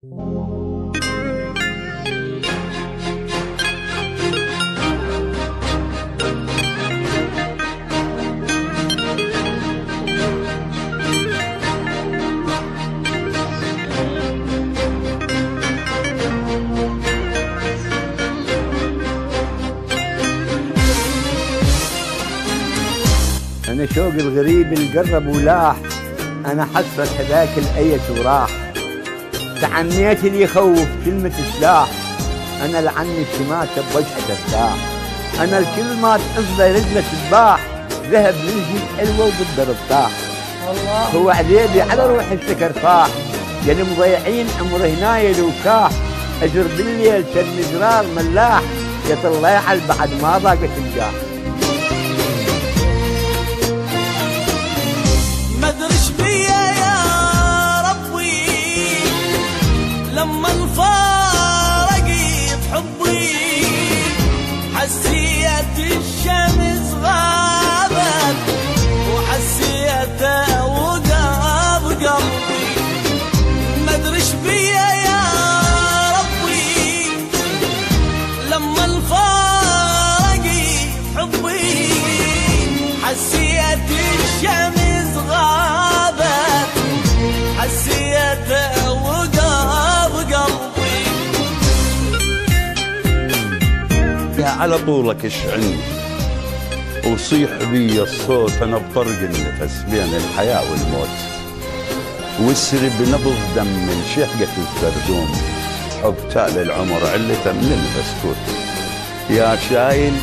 أنا شوق الغريب انقرب ولاح، أنا حسرة هذاك الأية وراح، تعنيت اللي يخوف كلمة سلاح، أنا لعني الشماتة بوجهه ترتاح، أنا الكل ما تحص له رجله تذباح، ذهب من حلوة وبالدرب طاح، هو عذيبي على روح الشكرفاح، يعني مضيعين عمره هنايا لو كاح، أجر بالليل كالمجرار ملاح، يطلع بعد ما ضاقت الجاح. مدرش بيا يا ربي لما انفارقت حبي، حسيت الشمس غابت وحسيت وقاب قلبي. مدرش بيا يا ربي لما انفارقت حبي، حسيت الشمس غابت حسيت وقاب قلبي. يا على طولك اشعني وصيح بي الصوت، انا بطرق النفس بين الحياة والموت، واسري بنبض دم من شحقة الزردوم، حب تال العمر علته من البسكوت، يا شايل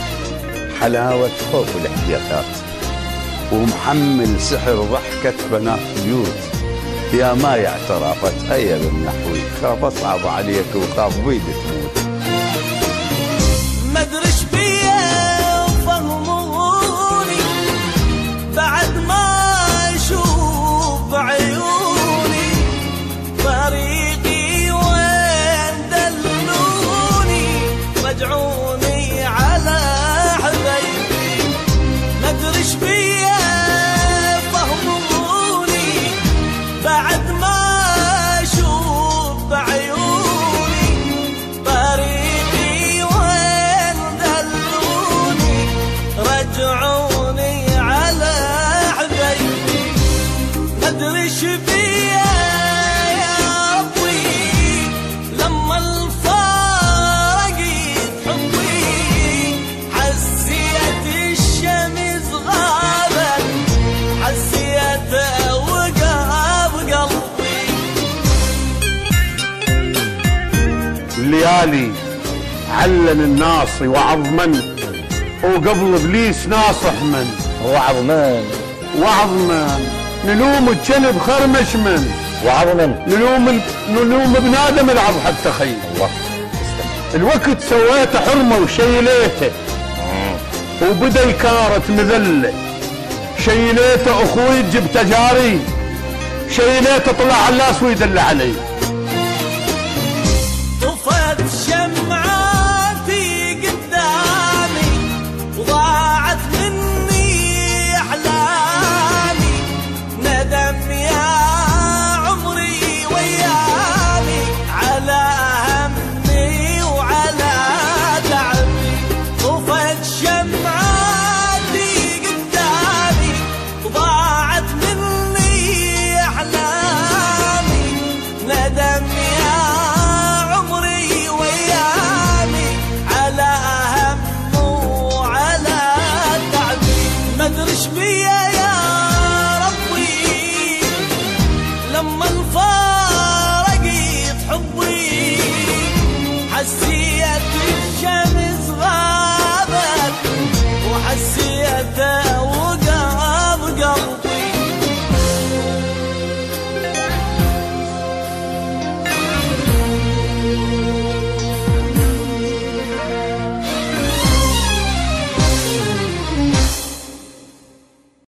حلاوة خوف الاحتياطات ومحمل سحر ضحكة بنات بيوت، يا ما اعترافت هيا بالنحوي، خاف اصعب عليك وخاف بيدي تموت. مدرش بيا فهموني بعد ما اشوف بعيوني، طريقي وين دلوني، رجعوني على حبيبي. مدرش بيا فهموني بعد ما اشوف بعيوني، طريقي وين دلوني، رجعوني على حبيبي. مدرش بيا يا ربي لما انفارقت حبي، حسيت الشمس غابت حسيت وقاب قلبي. الليالي علن الناصي وعظ من، وقبل ابليس ناصح من، وعظ من نلوم الجنب خرمش من، وعظ من نلوم ابن ادم العظ حتى خيل. الله الوقت سويته حرمه وشيليته، وبدا يكارت مذله، شيليته اخوي جبت جاري، شيليته طلع على الناس ويدل علي.